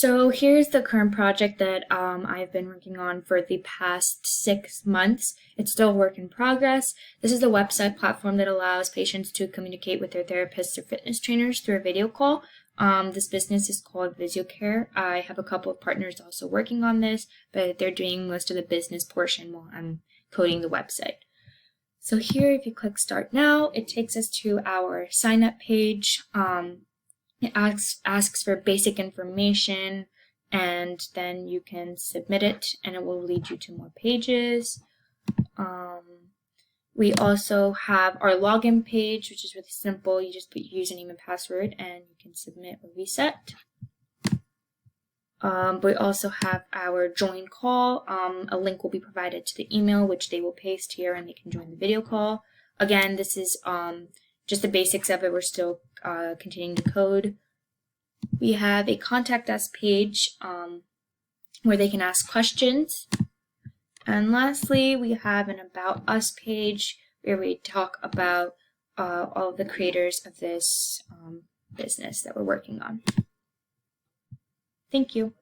So here's the current project that I've been working on for the past 6 months. It's still a work in progress. This is the website platform that allows patients to communicate with their therapists or fitness trainers through a video call. This business is called Vizio Care. I have a couple of partners also working on this, but they're doing most of the business portion while I'm coding the website. So here, if you click Start Now, it takes us to our sign up page. It asks for basic information, and then you can submit it, and it will lead you to more pages. We also have our login page, which is really simple. You just put your username and password, and you can submit or reset. We also have our join call. A link will be provided to the email, which they will paste here, and they can join the video call. Again, this is just the basics of it. We're still continuing to code. We have a contact us page where they can ask questions. And lastly, we have an about us page where we talk about all of the creators of this business that we're working on. Thank you.